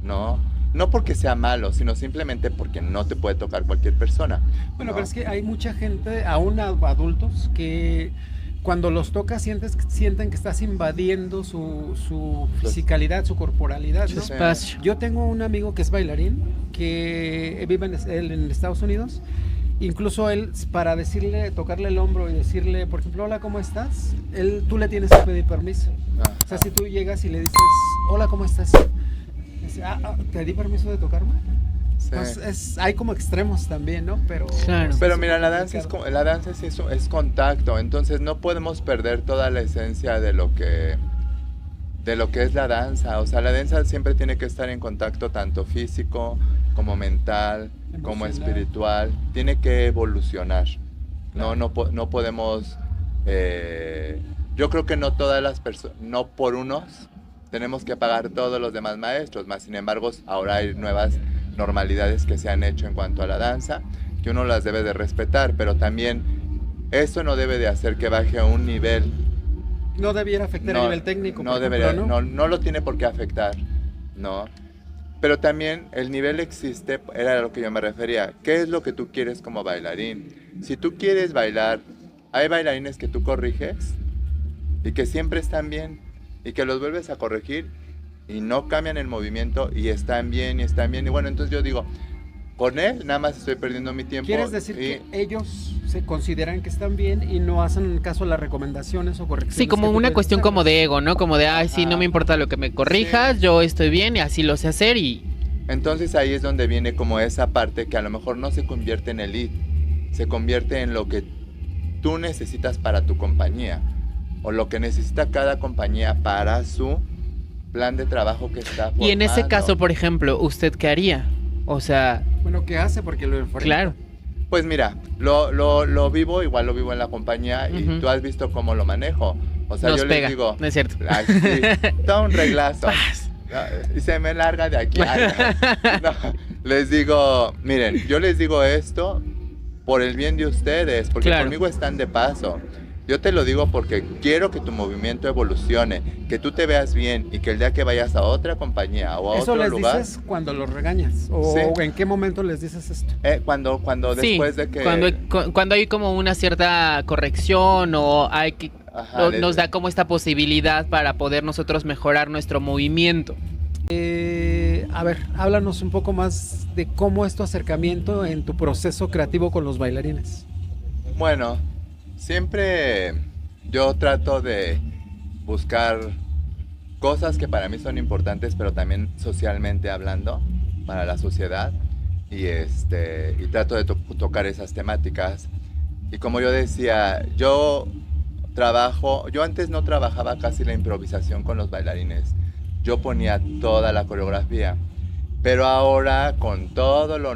¿no? No porque sea malo, sino simplemente porque no te puede tocar cualquier persona. Bueno, ¿no? pero es que hay mucha gente, aún adultos, que cuando los tocas sienten que estás invadiendo su fisicalidad, su corporalidad, ¿no? Sí. Espacio. Yo tengo un amigo que es bailarín, que vive en Estados Unidos. Incluso él, para decirle, tocarle el hombro y decirle, por ejemplo, hola, ¿cómo estás? Tú le tienes que pedir permiso. O sea, si tú llegas y le dices, hola, ¿cómo estás? Dice, ¿te di permiso de tocarme? Sí. Pues hay como extremos también, ¿no? Pero, Claro. pues, Pero es mira, un la poco danza complicado. la danza es contacto, entonces no podemos perder toda la esencia de lo que es la danza. O sea, la danza siempre tiene que estar en contacto tanto físico como mental, como Emocional. espiritual. Tiene que evolucionar. Claro. No podemos. Yo creo que no todas las personas, no por unos, tenemos que pagar todos los demás maestros. Más sin embargo, ahora hay nuevas normalidades que se han hecho en cuanto a la danza, que uno las debe de respetar, pero también eso no debe de hacer que baje a un nivel. No debiera afectar el nivel técnico, No por debería, ejemplo, ¿no? no lo tiene por qué afectar, ¿no? Pero también el nivel existe, era a lo que yo me refería. ¿Qué es lo que tú quieres como bailarín? Si tú quieres bailar, hay bailarines que tú corriges y que siempre están bien y que los vuelves a corregir y no cambian el movimiento y están bien y están bien. Y bueno, entonces yo digo, con él nada más estoy perdiendo mi tiempo. ¿Quieres decir que ellos se consideran que están bien y no hacen caso a las recomendaciones o correcciones? Sí, como que tú una les cuestión hagas? como de ego, ¿no? Como de, ay, sí, no me importa lo que me corrijas, yo estoy bien y así lo sé hacer y... Entonces ahí es donde viene como esa parte que a lo mejor no se convierte en elite, se convierte en lo que tú necesitas para tu compañía o lo que necesita cada compañía para su plan de trabajo que está formando. Y en ese caso, por ejemplo, ¿usted qué haría? O sea, Bueno, ¿qué hace? Porque lo enfrenta. claro. Pues mira, lo vivo, igual lo vivo en la compañía y Ujú. tú has visto cómo lo manejo. O sea, Nos yo pega, les digo, no es cierto. ay, sí, todo un reglazo. Paz. Y se me larga de aquí. Ay, no. Les digo, miren, yo les digo esto por el bien de ustedes, porque Claro. conmigo están de paso. Yo te lo digo porque quiero que tu movimiento evolucione, que tú te veas bien y que el día que vayas a otra compañía o a ¿Eso otro les lugar, dices cuando los regañas? ¿O Sí. en qué momento les dices esto? cuando Sí, después de que cuando hay como una cierta corrección o hay que Ajá, nos da como esta posibilidad para poder nosotros mejorar nuestro movimiento. A ver, háblanos un poco más de cómo es tu acercamiento en tu proceso creativo con los bailarines. Bueno, siempre yo trato de buscar cosas que para mí son importantes, pero también socialmente hablando, para la sociedad, y trato de tocar esas temáticas. Y como yo decía, yo antes no trabajaba casi la improvisación con los bailarines, yo ponía toda la coreografía. Pero ahora, con todo lo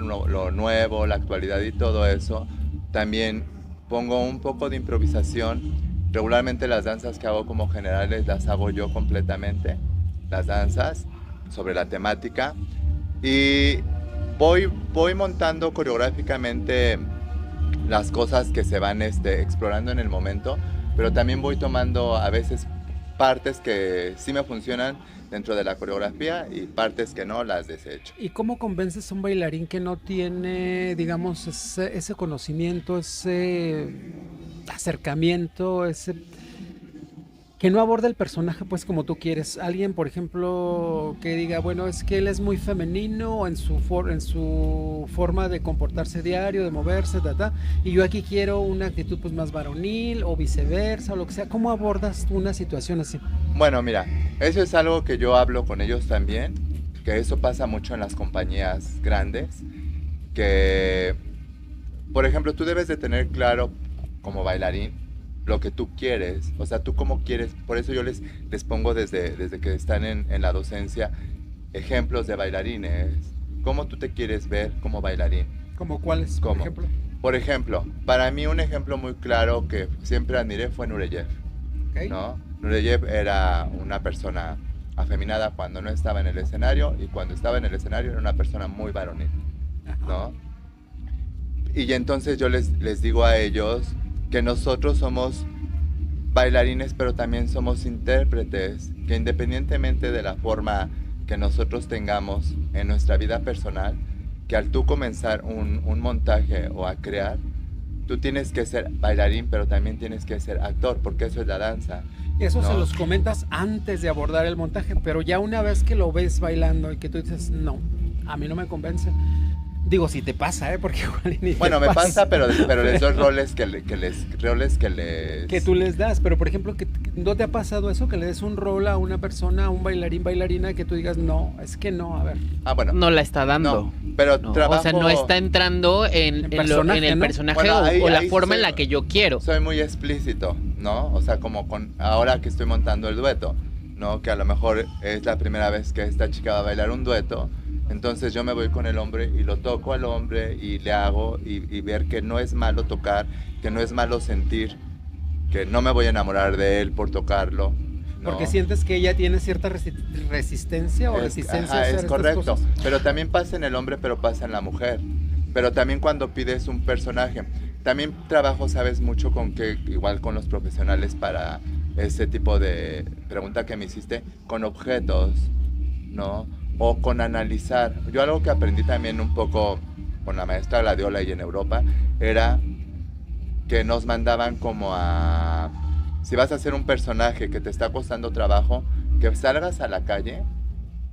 nuevo, la actualidad y todo eso, también pongo un poco de improvisación. Regularmente las danzas que hago como generales las hago yo completamente, las danzas sobre la temática. Y voy montando coreográficamente las cosas que se van explorando en el momento, pero también voy tomando a veces partes que sí me funcionan dentro de la coreografía y partes que no las desecho. ¿Y cómo convences a un bailarín que no tiene, digamos, ese conocimiento, ese acercamiento, que no aborda el personaje pues como tú quieres. Alguien, por ejemplo, que diga, bueno, es que él es muy femenino en su forma de comportarse diario, de moverse, y yo aquí quiero una actitud pues más varonil o viceversa o lo que sea. ¿Cómo abordas tú una situación así? Bueno, mira, eso es algo que yo hablo con ellos también, que eso pasa mucho en las compañías grandes, que, por ejemplo, tú debes de tener claro como bailarín lo que tú quieres, o sea, tú cómo quieres, por eso yo les pongo desde que están en la docencia ejemplos de bailarines, cómo tú te quieres ver como bailarín. ¿Como cuáles, por ¿Cómo? ejemplo? Por ejemplo, para mí un ejemplo muy claro que siempre admiré fue Nureyev, Okay. ¿no? Nureyev era una persona afeminada cuando no estaba en el escenario y cuando estaba en el escenario era una persona muy varonil, ¿no? Y entonces yo les digo a ellos que nosotros somos bailarines, pero también somos intérpretes, que independientemente de la forma que nosotros tengamos en nuestra vida personal, que al tú comenzar un montaje o a crear, tú tienes que ser bailarín, pero también tienes que ser actor, porque eso es la danza. Eso ¿no? se los comentas antes de abordar el montaje, pero ya una vez que lo ves bailando y que tú dices, no, a mí no me convence. Digo, si te pasa, porque igual ni Bueno, te me pasa, pero les doy roles que les... que tú les das, pero por ejemplo, ¿no te ha pasado eso? Que le des un rol a una persona, a un bailarín, bailarina, que tú digas, no, es que no, a ver. Ah, bueno. No la está dando. No, pero No, trabajo... o sea, no está entrando en el personaje, ¿no? personaje Bueno, o la ahí forma en soy- la que yo quiero. Soy muy explícito, ¿no? O sea, como ahora que estoy montando el dueto, ¿no? Que a lo mejor es la primera vez que esta chica va a bailar un dueto. Entonces yo me voy con el hombre y lo toco al hombre y le hago y ver que no es malo tocar, que no es malo sentir, que no me voy a enamorar de él por tocarlo. ¿no? Porque sientes que ella tiene cierta resistencia o resistencia a hacer es estas correcto, cosas. pero también pasa en el hombre, pero pasa en la mujer. Pero también cuando pides un personaje, también trabajo, sabes, mucho con que, igual con los profesionales para ese tipo de pregunta que me hiciste, con objetos, ¿no? O con analizar. Yo algo que aprendí también un poco con la maestra Gladiola y en Europa era que nos mandaban como a... Si vas a hacer un personaje que te está costando trabajo, que salgas a la calle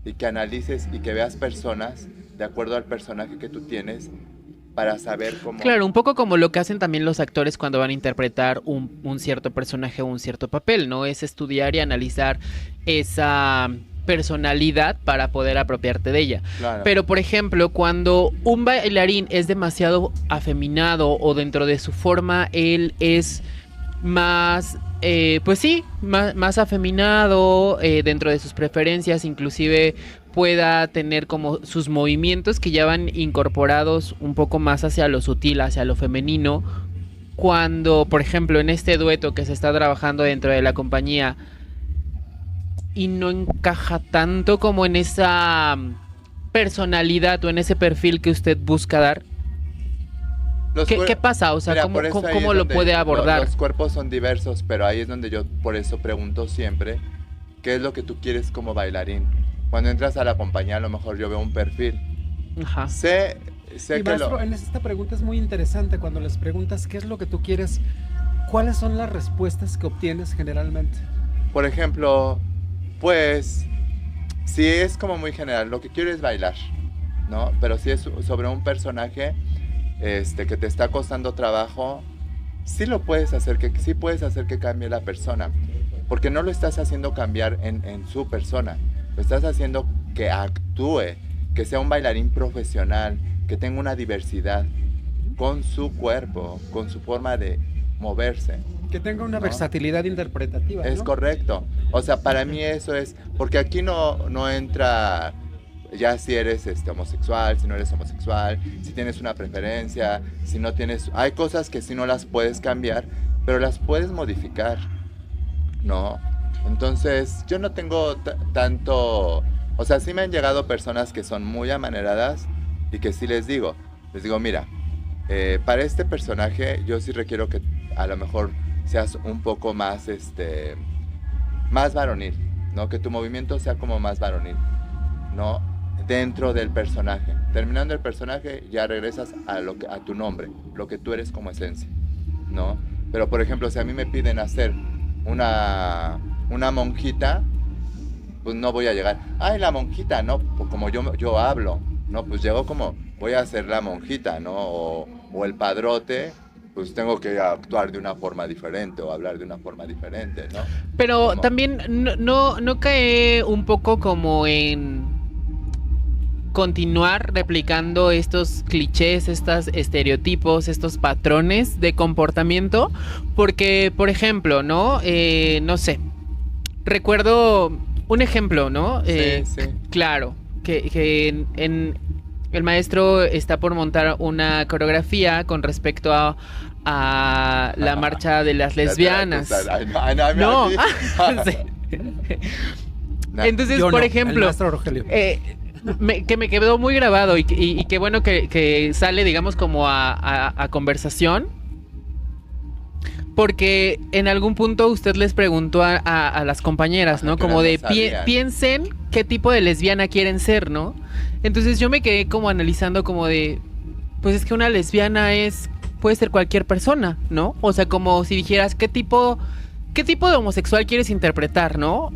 y que analices y que veas personas de acuerdo al personaje que tú tienes para saber cómo... Claro, un poco como lo que hacen también los actores cuando van a interpretar un cierto personaje o un cierto papel, ¿no? Es estudiar y analizar esa personalidad para poder apropiarte de ella. Claro. Pero, por ejemplo, cuando un bailarín es demasiado afeminado o dentro de su forma él es más, pues sí, más afeminado dentro de sus preferencias, inclusive pueda tener como sus movimientos que ya van incorporados un poco más hacia lo sutil, hacia lo femenino. Cuando, por ejemplo, en este dueto que se está trabajando dentro de la compañía y no encaja tanto como en esa personalidad o en ese perfil que usted busca dar, ¿Qué pasa? O sea, Mira, ¿cómo, por eso ahí cómo es lo donde puede abordar? Los cuerpos son diversos, pero ahí es donde yo por eso pregunto siempre, ¿qué es lo que tú quieres como bailarín? Cuando entras a la compañía, a lo mejor yo veo un perfil. Ajá. Sé Y que maestro, esta pregunta es muy interesante. Cuando les preguntas qué es lo que tú quieres, ¿cuáles son las respuestas que obtienes generalmente? por ejemplo, pues, si es como muy general, lo que quiero es bailar, ¿no? Pero si es sobre un personaje que te está costando trabajo, sí puedes hacer que cambie la persona, porque no lo estás haciendo cambiar en su persona, lo estás haciendo que actúe, que sea un bailarín profesional, que tenga una diversidad con su cuerpo, con su forma de moverse. Que tenga una ¿No? versatilidad interpretativa, Es ¿no? correcto. O sea, para mí eso es, porque aquí no entra ya si eres homosexual, si no eres homosexual, si tienes una preferencia, si no tienes... Hay cosas que sí no las puedes cambiar, pero las puedes modificar, ¿no? Entonces, yo no tengo tanto... O sea, sí me han llegado personas que son muy amaneradas y que sí les digo, mira, para este personaje yo sí requiero que a lo mejor seas un poco más, más varonil, ¿no? Que tu movimiento sea como más varonil, ¿no? Dentro del personaje. Terminando el personaje ya regresas a tu nombre, lo que tú eres como esencia, ¿no? Pero por ejemplo, si a mí me piden hacer una monjita, pues no voy a llegar. Ay, la monjita, ¿no? Pues como yo hablo, ¿no? Pues llego como, voy a ser la monjita, ¿no? O el padrote, pues tengo que actuar de una forma diferente o hablar de una forma diferente, ¿no? Pero Como- también no cae un poco como en continuar replicando estos clichés, estos estereotipos, estos patrones de comportamiento, porque, por ejemplo, ¿no? No sé, recuerdo un ejemplo, ¿no? Sí. Claro, que el maestro está por montar una coreografía con respecto a la marcha de las lesbianas. Ay, no, No, a mí- sí. No. Entonces, Yo por no, el ejemplo, maestro Rogelio. que me quedó muy grabado y que bueno que sale, digamos, como a conversación. Porque en algún punto usted les preguntó a las compañeras, ¿no? Ajá, que Como no de sabían. piensen qué tipo de lesbiana quieren ser, ¿no? Entonces yo me quedé como analizando como de, pues es que una lesbiana puede ser cualquier persona, ¿no? O sea, como si dijeras, qué tipo de homosexual quieres interpretar, ¿no?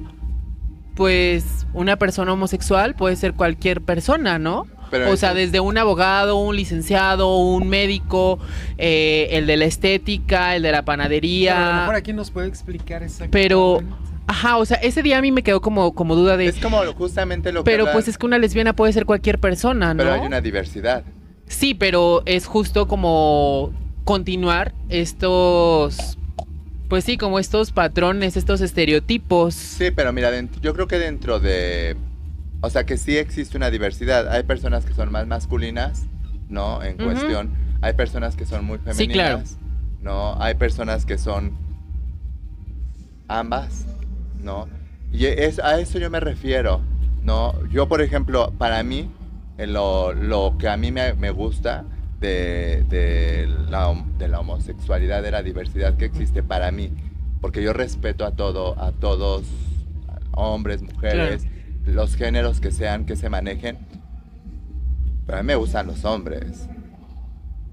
Pues una persona homosexual puede ser cualquier persona, ¿no? Pero O sea, eso- desde un abogado, un licenciado, un médico, el de la estética, el de la Pero a lo panadería. mejor aquí nos puede explicar exactamente. Pero, ajá, o sea, ese día a mí me quedó como duda de, Es como justamente lo que pero hablan, pues es que una lesbiana puede ser cualquier persona, ¿no? pero hay una diversidad. Sí, pero es justo como continuar estos, pues sí, como estos patrones, estos estereotipos. Sí, pero mira, yo creo que dentro de... O sea, que sí existe una diversidad. Hay personas que son más masculinas, ¿no? En Ujú. cuestión. Hay personas que son muy femeninas. Sí, claro. ¿No? Hay personas que son ambas, ¿no? Y a eso yo me refiero, ¿no? Yo, por ejemplo, para mí, lo que a mí me gusta de la homosexualidad, de la diversidad que existe para mí, porque yo respeto a todos, hombres, mujeres, los géneros que sean, que se manejen, pero a mí me gustan los hombres,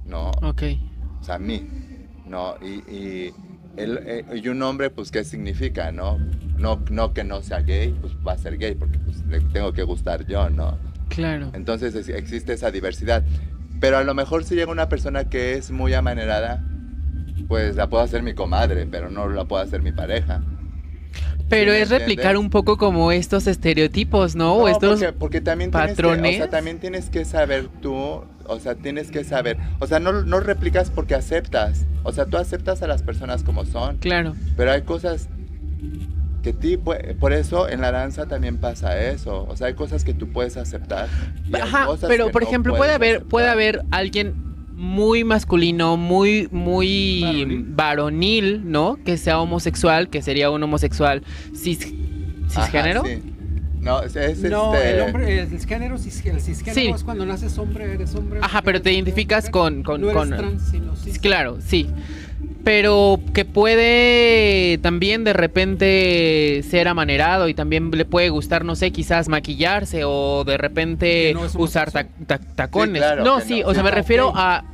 ¿no? Ok. O sea, a mí, ¿no? Y un hombre, pues, ¿qué significa, no? No que no sea gay, pues va a ser gay, porque pues le tengo que gustar yo, ¿no? Claro. Entonces existe esa diversidad. Pero a lo mejor si llega una persona que es muy amanerada, pues la puedo hacer mi comadre, pero no la puedo hacer mi pareja. Pero ¿Sí me es replicar entiendes? un poco como estos estereotipos, ¿no? O No, estos porque también patrones. también tienes que saber tú, o sea, tienes que saber, o sea, no replicas porque aceptas, o sea, tú aceptas a las personas como son, Claro. pero hay cosas que por eso en la danza también pasa eso, o sea, hay cosas que tú puedes aceptar. Y hay Ajá, cosas pero que por no ejemplo, puedes puede aceptar. haber alguien muy masculino, muy varonil, ¿no? Que sea homosexual, que sería un homosexual cisgénero. Ajá, sí. No, es No, el hombre, el cisgénero, el cisgénero Sí. es cuando naces hombre, eres hombre. Ajá, pero te eres identificas mujer. con No eres con trans, sino cis. claro, sí. Pero que puede también de repente ser amanerado y también le puede gustar, no sé, quizás maquillarse o de repente Que no es usar homosexual. tacones. Sí, claro, No, que sí, no. o sea, me Ah, refiero ok. a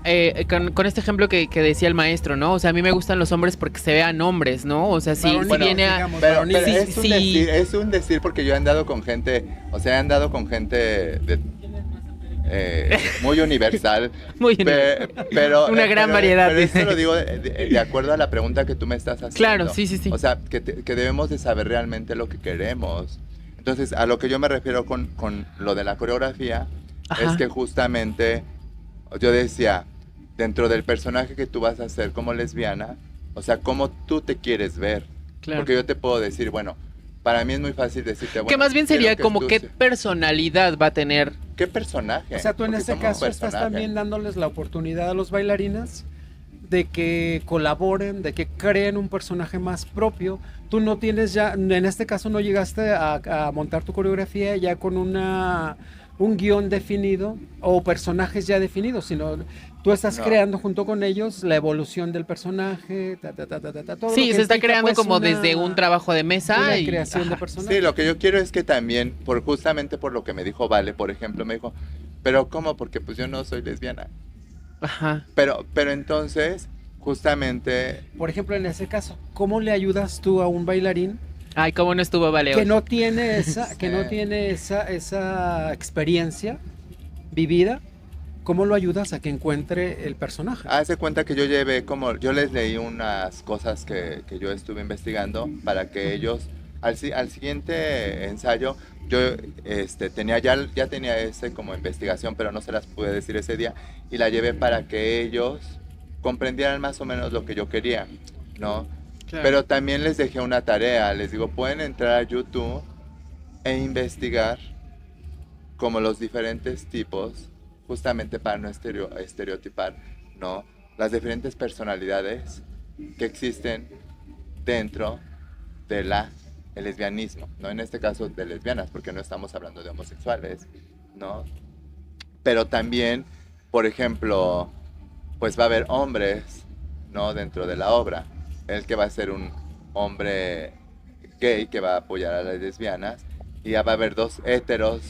con este ejemplo que decía el maestro, ¿no? O sea, a mí me gustan los hombres porque se vean hombres, ¿no? O sea, sí, Varonil, sí viene a... digamos, Pero, varonil. pero Sí, es, un sí. decir, es un decir porque yo he andado con gente, o sea, he andado con gente muy universal. Muy Pero, Una gran variedad, Pero esto dice. lo digo de acuerdo a la pregunta que tú me estás haciendo. Claro, sí, sí, sí. O sea, que debemos de saber realmente lo que queremos. Entonces, a lo que yo me refiero con lo de la coreografía, Ajá. es que justamente yo decía, dentro del personaje que tú vas a hacer como lesbiana, o sea, cómo tú te quieres ver. Claro. Porque yo te puedo decir, bueno, para mí es muy fácil decirte, bueno, que más bien sería quiero que como tú qué se- personalidad va a tener. ¿Qué personaje? O sea, tú en Porque este somos un caso estás personaje. también dándoles la oportunidad a los bailarines de que colaboren, de que creen un personaje más propio. Tú no tienes ya, en este caso no llegaste a montar tu coreografía ya con un guión definido o personajes ya definidos, sino tú estás No. creando junto con ellos la evolución del personaje, todo lo Sí, que se está implica, creando pues, como una- desde un trabajo de mesa una y creación de ajá. personaje. Sí, lo que yo quiero es que también, justamente por lo que me dijo Vale, por ejemplo, me dijo, pero ¿cómo? Porque pues yo no soy lesbiana. Ajá. Pero entonces, justamente, Por ejemplo, en ese caso, ¿cómo le ayudas tú a un bailarín Ay, cómo no estuvo Valeos. que no tiene esa experiencia vivida, ¿cómo lo ayudas a que encuentre el personaje? Hace cuenta que yo yo les leí unas cosas que yo estuve investigando para que ellos, al siguiente ensayo, yo ya tenía ese como investigación, pero no se las pude decir ese día, y la llevé para que ellos comprendieran más o menos lo que yo quería, ¿no? Claro. Pero también les dejé una tarea, les digo, pueden entrar a YouTube e investigar como los diferentes tipos, justamente para no estereotipar, ¿no? Las diferentes personalidades que existen dentro de el lesbianismo, ¿no? En este caso de lesbianas, porque no estamos hablando de homosexuales, ¿no? Pero también, por ejemplo, pues va a haber hombres, ¿no? Dentro de la obra. El que va a ser un hombre gay que va a apoyar a las lesbianas, y ya va a haber dos héteros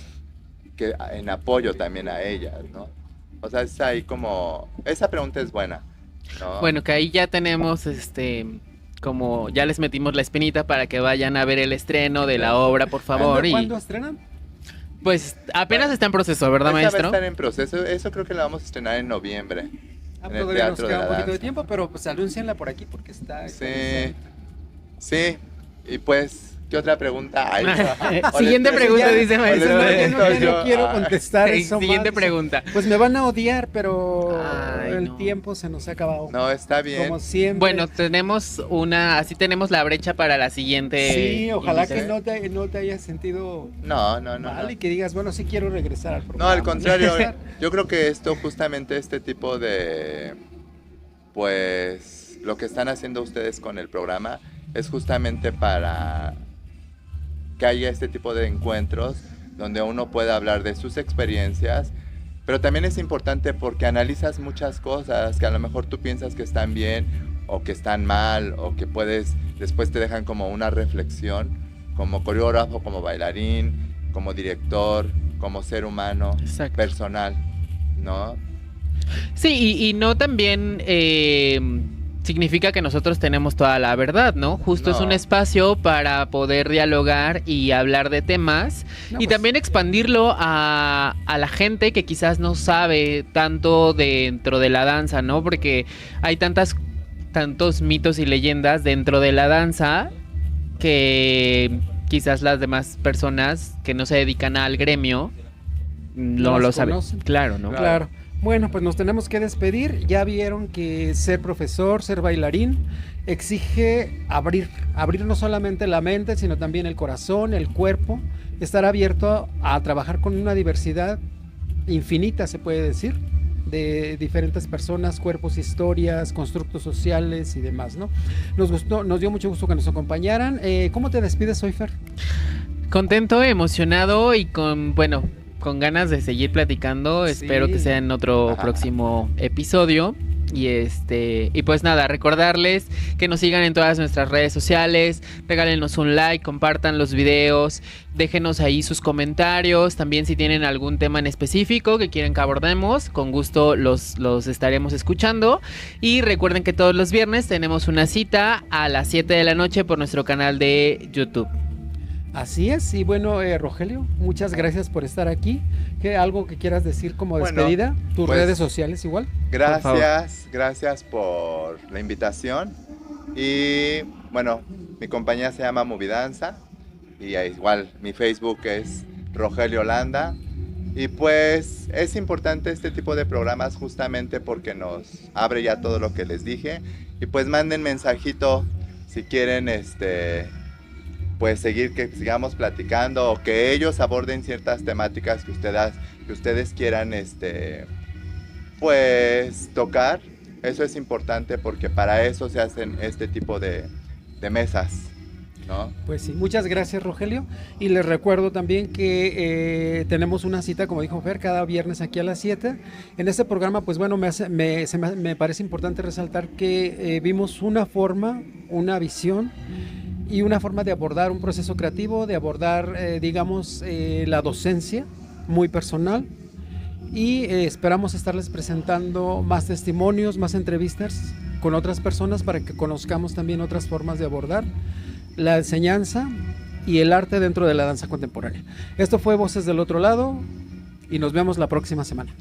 que en apoyo también a ellas, ¿no? O sea, es ahí como... Esa pregunta es buena, ¿no? Bueno, que ahí ya tenemos, como ya les metimos la espinita para que vayan a ver el estreno de la obra, por favor. ¿Cuándo estrenan? Pues apenas está en proceso, ¿verdad, Esta maestro? va a estar en proceso. Eso creo que la vamos a estrenar en noviembre. En el Todavía nos Teatro queda de un la poquito de Danza. tiempo, pero pues anúncienla por aquí porque está... Sí. Y pues, ¿qué otra pregunta hay? Siguiente pregunta, dice maestro. No quiero contestar eso Siguiente más. pregunta. Pues me van a odiar, pero Ay, el no. tiempo se nos ha acabado. No, está bien. Como siempre. Bueno, tenemos así tenemos la brecha para la siguiente. Sí, ojalá invitada. que no te hayas sentido No. mal y que digas, bueno, sí quiero regresar al No, programa. al contrario, yo creo que justamente este tipo de, pues, lo que están haciendo ustedes con el programa es justamente para que haya este tipo de encuentros donde uno pueda hablar de sus experiencias, pero también es importante porque analizas muchas cosas que a lo mejor tú piensas que están bien o que están mal o que después te dejan como una reflexión, como coreógrafo, como bailarín, como director, como ser humano, Exacto. personal, ¿no? Sí, y no también significa que nosotros tenemos toda la verdad, ¿no? Justo es No. un espacio para poder dialogar y hablar de temas No, y pues, también expandirlo a la gente que quizás no sabe tanto dentro de la danza, ¿no? Porque hay tantos mitos y leyendas dentro de la danza que quizás las demás personas que no se dedican al gremio no las lo saben. conocen. Claro, ¿no? Claro. Bueno, pues nos tenemos que despedir. Ya vieron que ser profesor, ser bailarín, exige abrir no solamente la mente, sino también el corazón, el cuerpo, estar abierto a trabajar con una diversidad infinita, se puede decir, de diferentes personas, cuerpos, historias, constructos sociales y demás, ¿no? Nos dio mucho gusto que nos acompañaran. ¿Cómo te despides hoy, Fer? Contento, emocionado y con ganas de seguir platicando. Sí. Espero que sea en otro próximo episodio. Y pues nada, recordarles que nos sigan en todas nuestras redes sociales, regálenos un like, compartan los videos, déjenos ahí sus comentarios, también si tienen algún tema en específico que quieren que abordemos, con gusto los estaremos escuchando. Y recuerden que todos los viernes tenemos una cita a las 7 de la noche por nuestro canal de YouTube. Así es, y bueno, Rogelio, muchas gracias por estar aquí. ¿Algo que quieras decir como Bueno, despedida? ¿Tus pues, redes sociales igual? Gracias por la invitación. Y bueno, mi compañía se llama Movidanza y igual mi Facebook es Rogelio Landa. Y pues es importante este tipo de programas justamente porque nos abre ya todo lo que les dije. Y pues manden mensajito si quieren pues que sigamos platicando o que ellos aborden ciertas temáticas que ustedes quieran pues tocar. Eso es importante porque para eso se hacen este tipo de mesas, ¿no? Pues sí, muchas gracias, Rogelio. Y les recuerdo también que tenemos una cita, como dijo Fer, cada viernes aquí a las 7. En este programa, pues bueno, me parece importante resaltar que vimos una forma, una visión y una forma de abordar un proceso creativo, de abordar, la docencia muy personal. Y esperamos estarles presentando más testimonios, más entrevistas con otras personas para que conozcamos también otras formas de abordar la enseñanza y el arte dentro de la danza contemporánea. Esto fue Voces del Otro Lado y nos vemos la próxima semana.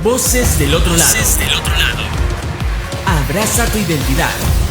Voces del otro lado. Abraza tu identidad.